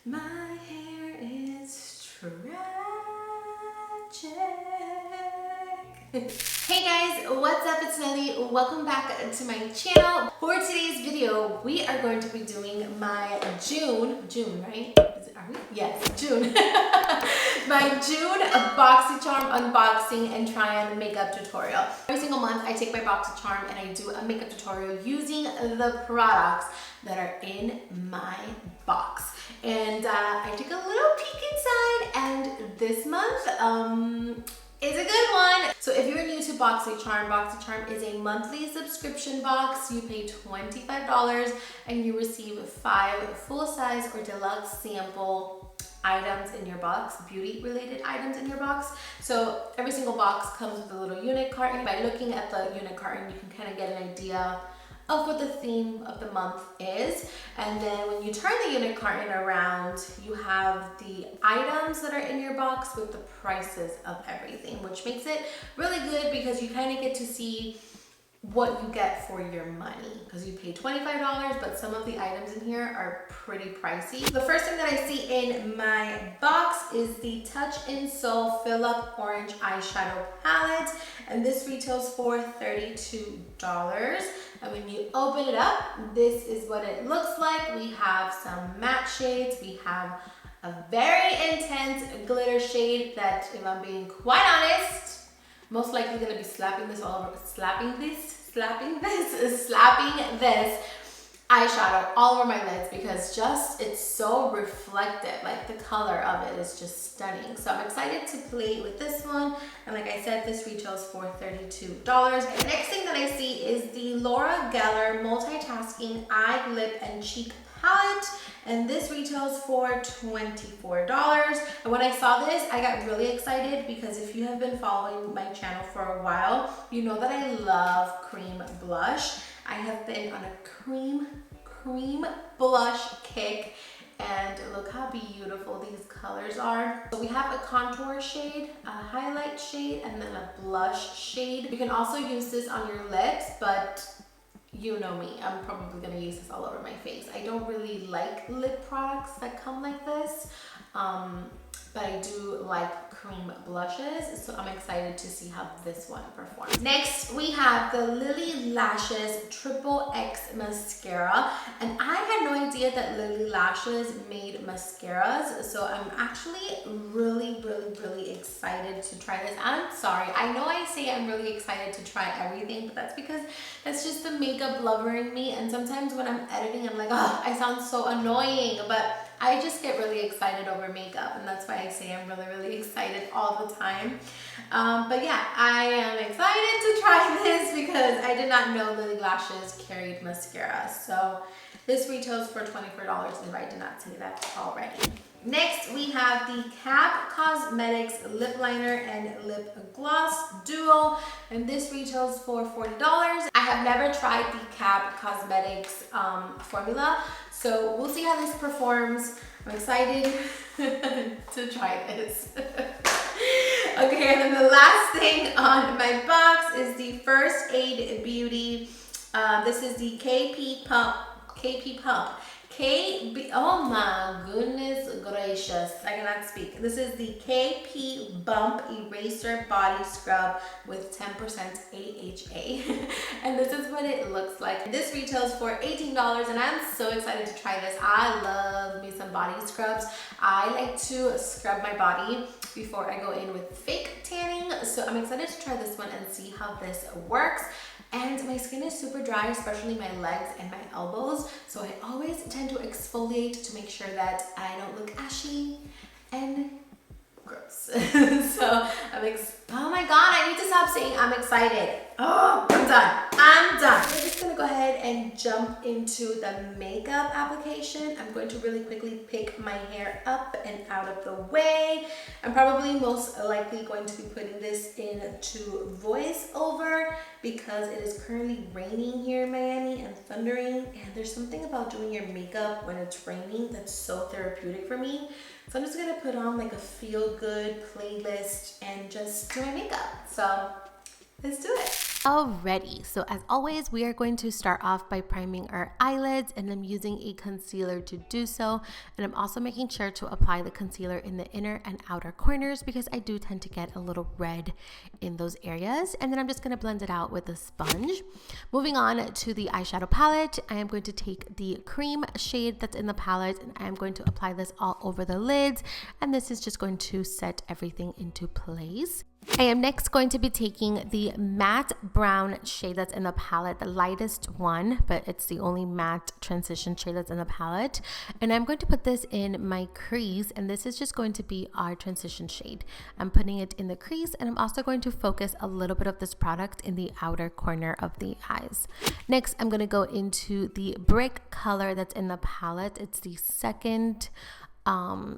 My hair is tragic. Hey guys, what's up? It's Nelly. Welcome back to my channel. For today's video, we are going to be doing my June, right? Are we? Yes, June. My June Boxycharm unboxing and try on makeup tutorial. Every single month, I take my Boxycharm and I do a makeup tutorial using the products that are in my box. And I took a little peek inside, and this month is a good one. So if you're new to Boxycharm is a monthly subscription box. You pay $25 and you receive 5 full-size or deluxe sample items in your box, beauty related items in your box. So every single box comes with a little unit carton. By looking at the unit carton, you can kind of get an idea of what the theme of the month is. And then when you turn the unit carton around, you have the items that are in your box with the prices of everything, which makes it really good because you kind of get to see what you get for your money, because you pay $25, but some of the items in here are pretty pricey. The first thing that I see in my box is the Touch in Soul Fill Up Orange Eyeshadow Palette, and this retails for $32. And when you open it up, this is what it looks like. We have some matte shades, we have a very intense glitter shade that, if I'm being quite honest, most likely gonna be slapping this eyeshadow all over my lids because it's so reflective. Like, the color of it is just stunning. So I'm excited to play with this one. And like I said, this retails for $32. The next thing that I see is the Laura Geller Multitasking Eye, Lip, and Cheek Palette, and this retails for $24. And when I saw this, I got really excited because if you have been following my channel for a while, you know that I love cream blush. I have been on a cream blush kick, and look how beautiful these colors are. So we have a contour shade, a highlight shade, and then a blush shade. You can also use this on your lips, but you know me, I'm probably gonna use this all over my face. I don't really like lip products that come like this, but I do like cream blushes, so I'm excited to see how this one performs. Next, we have the Lily Lashes Triple X Mascara, and I had no idea that Lily Lashes made mascaras, so I'm actually really excited to try this. I'm sorry, I know I say I'm really excited to try everything, but that's because that's just the makeup lover in me, and sometimes when I'm editing, I'm like, oh, I sound so annoying, but I just get really excited over makeup, and that's why I say I'm really excited all the time. But yeah, I am excited to try this because I did not know Lily Lashes carried mascara. So this retails for $24 if I did not say that already. Next, we have the CAB Cosmetics Lip Liner and Lip Gloss Duo, and this retails for $40. I have never tried the CAB Cosmetics formula, so we'll see how this performs. I'm excited to try this. Okay, and then the last thing on my box is the First Aid Beauty. This is the KP Pump. Oh my goodness gracious, I cannot speak. This is the KP Bump Eraser Body Scrub with 10% AHA. And this is what it looks like. This retails for $18, and I'm so excited to try this. I love me some body scrubs. I like to scrub my body before I go in with fake tanning. So I'm excited to try this one and see how this works. And my skin is super dry, especially my legs and my elbows. So I always tend to exfoliate to make sure that I don't look ashy and gross. So oh my God, I need to stop saying I'm excited. Oh, I'm done. We're just gonna go ahead and jump into the makeup application. I'm going to really quickly pick my hair up and out of the way. I'm probably most likely going to be putting this into voiceover because it is currently raining here in Miami and thundering, and there's something about doing your makeup when it's raining that's so therapeutic for me. So I'm just gonna put on like a feel-good playlist and just do my makeup. So let's do it. Alrighty, so as always, we are going to start off by priming our eyelids, and I'm using a concealer to do so. And I'm also making sure to apply the concealer in the inner and outer corners because I do tend to get a little red in those areas. And then I'm just going to blend it out with a sponge. Moving on to the eyeshadow palette, I am going to take the cream shade that's in the palette, and I am going to apply this all over the lids. And this is just going to set everything into place. I am next going to be taking the matte brown shade that's in the palette, the lightest one, but it's the only matte transition shade that's in the palette. And I'm going to put this in my crease, and this is just going to be our transition shade. I'm putting it in the crease, and I'm also going to focus a little bit of this product in the outer corner of the eyes. Next, I'm going to go into the brick color that's in the palette. It's the second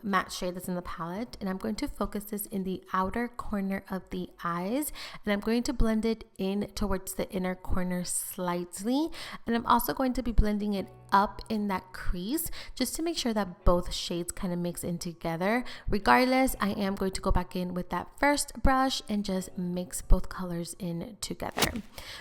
matte shade that's in the palette, and I'm going to focus this in the outer corner of the eyes, and I'm going to blend it in towards the inner corner slightly, and I'm also going to be blending it up in that crease just to make sure that both shades kind of mix in together. Regardless, I am going to go back in with that first brush and just mix both colors in together.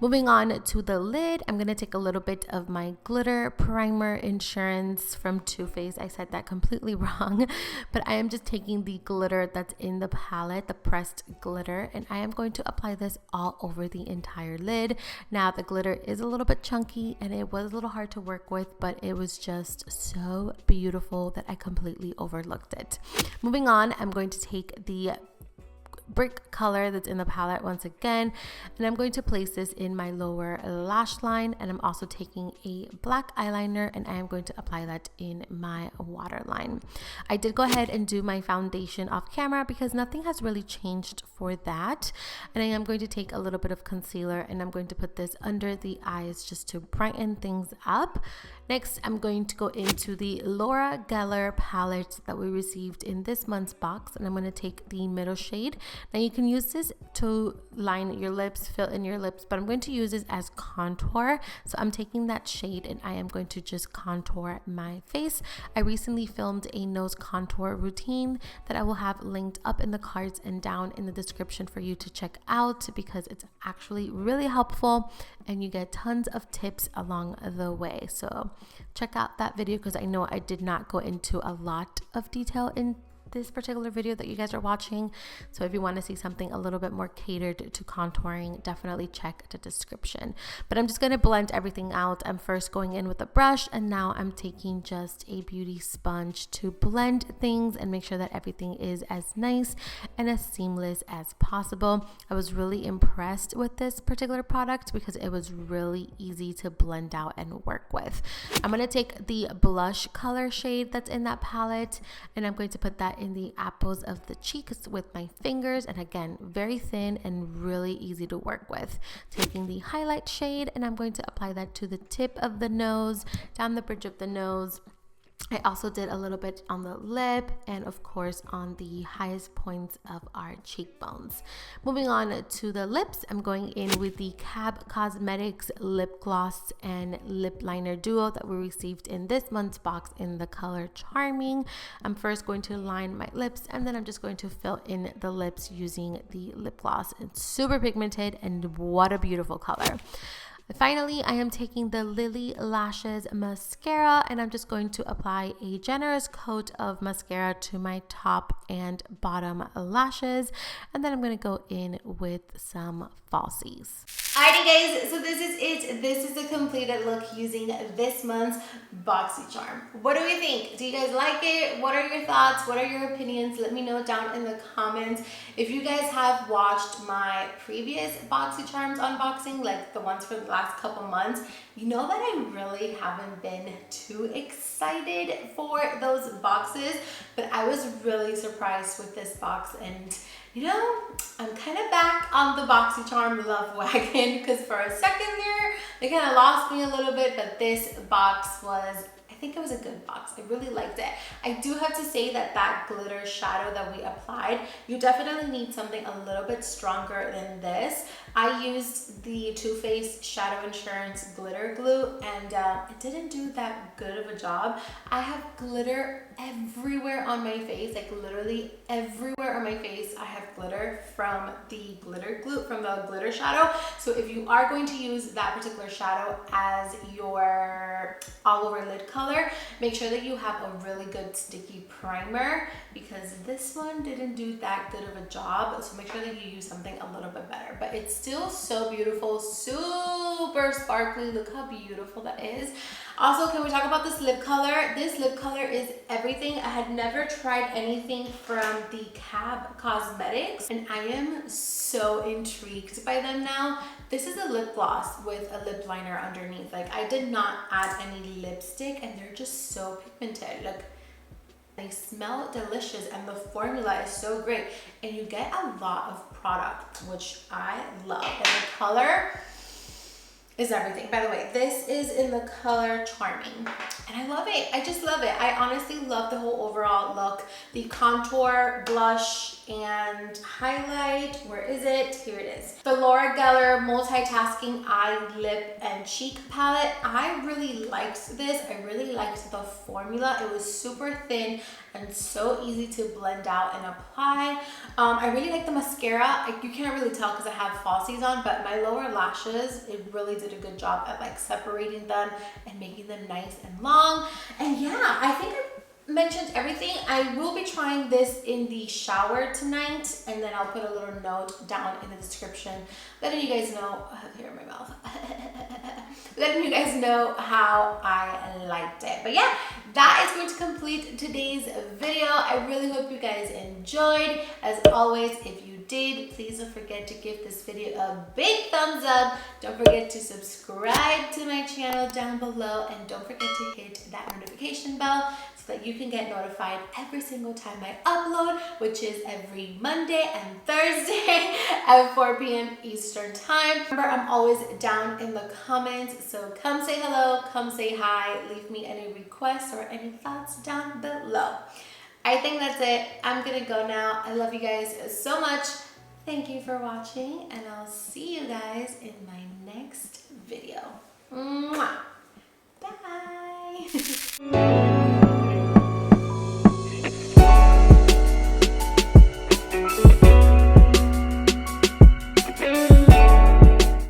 Moving on to the lid, I'm going to take a little bit of my glitter primer Insurance from Too Faced. I said that completely wrong, but I am just taking the glitter that's in the palette, the pressed glitter, and I am going to apply this all over the entire lid. Now the glitter is a little bit chunky and it was a little hard to work with, but it was just so beautiful that I completely overlooked it. Moving on, I'm going to take the brick color that's in the palette once again, and I'm going to place this in my lower lash line, and I'm also taking a black eyeliner and I am going to apply that in my waterline. I did go ahead and do my foundation off camera because nothing has really changed for that, and I am going to take a little bit of concealer and I'm going to put this under the eyes just to brighten things up. Next, I'm going to go into the Laura Geller palette that we received in this month's box, and I'm going to take the middle shade. Now you can use this to line your lips, fill in your lips, but I'm going to use this as contour. So I'm taking that shade and I am going to just contour my face. I recently filmed a nose contour routine that I will have linked up in the cards and down in the description for you to check out because it's actually really helpful and you get tons of tips along the way. So check out that video because I know I did not go into a lot of detail in this particular video that you guys are watching. So if you want to see something a little bit more catered to contouring, definitely check the description. But I'm just going to blend everything out. I'm first going in with a brush, and now I'm taking just a beauty sponge to blend things and make sure that everything is as nice and as seamless as possible. I was really impressed with this particular product because it was really easy to blend out and work with. I'm going to take the blush color shade that's in that palette, and I'm going to put that in the apples of the cheeks with my fingers, and again, very thin and really easy to work with. Taking the highlight shade, and I'm going to apply that to the tip of the nose, down the bridge of the nose. I also did a little bit on the lip and of course on the highest points of our cheekbones. Moving on to the lips, I'm going in with the Cab Cosmetics lip gloss and lip liner duo that we received in this month's box in the color Charming. I'm first going to line my lips and then I'm just going to fill in the lips using the lip gloss. It's super pigmented and what a beautiful color. Finally, I am taking the Lily Lashes mascara and I'm just going to apply a generous coat of mascara to my top and bottom lashes, and then I'm going to go in with some falsies. Alrighty guys, so this is it. This is the completed look using this month's Boxycharm. What do you think? Do you guys like it? What are your thoughts? What are your opinions? Let me know down in the comments. If you guys have watched my previous Boxycharms unboxing, like the ones for the last couple months, you know that I really haven't been too excited for those boxes, but I was really surprised with this box, and you know, I'm kind of back on the Boxycharm love wagon because for a second there, they kind of lost me a little bit, but this box was, I think it was a good box. I really liked it. I do have to say that that glitter shadow that we applied, you definitely need something a little bit stronger than this. I used the Too Faced Shadow Insurance glitter glue, and it didn't do that good of a job. I have glitter everywhere on my face, like literally everywhere on my face I have glitter from the glitter glue, from the glitter shadow. So if you are going to use that particular shadow as your all over lid color, make sure that you have a really good sticky primer, because this one didn't do that good of a job. So make sure that you use something a little bit better, but it's still so beautiful, super sparkly. Look how beautiful that is. Also, can we talk about this lip color? This lip color is everything. I had never tried anything from the Cab Cosmetics, and I am so intrigued by them now. This is a lip gloss with a lip liner underneath. Like, I did not add any lipstick, and they're just so pigmented. Look, they smell delicious, and the formula is so great, and you get a lot of product, which I love. And the color is everything. By the way, this is in the color Charming, and I love it. I just love it. I honestly love the whole overall look. The contour, blush, and highlight. Where is it? Here it is. The Laura Geller Multitasking Eye, Lip, and Cheek Palette. I really liked this. I really liked the formula. It was super thin and so easy to blend out and apply. I really like the mascara. You can't really tell because I have falsies on, but my lower lashes, it really did a good job at like separating them and making them nice and long. And yeah, I think I mentioned everything. I will be trying this in the shower tonight, and then I'll put a little note down in the description letting you guys know, here in my mouth, letting you guys know how I liked it. But yeah, that is going to complete today's video. I really hope you guys enjoyed. As always, if you did, please don't forget to give this video a big thumbs up. Don't forget to subscribe to my channel down below, and don't forget to hit that notification bell so that you can get notified every single time I upload, which is every Monday and Thursday at 4 p.m. Eastern time. Remember, I'm always down in the comments, so come say hello, come say hi, leave me any requests or any thoughts down below. I think that's it. I'm gonna go now. I love you guys so much. Thank you for watching, and I'll see you guys in my next video. Mwah. Bye.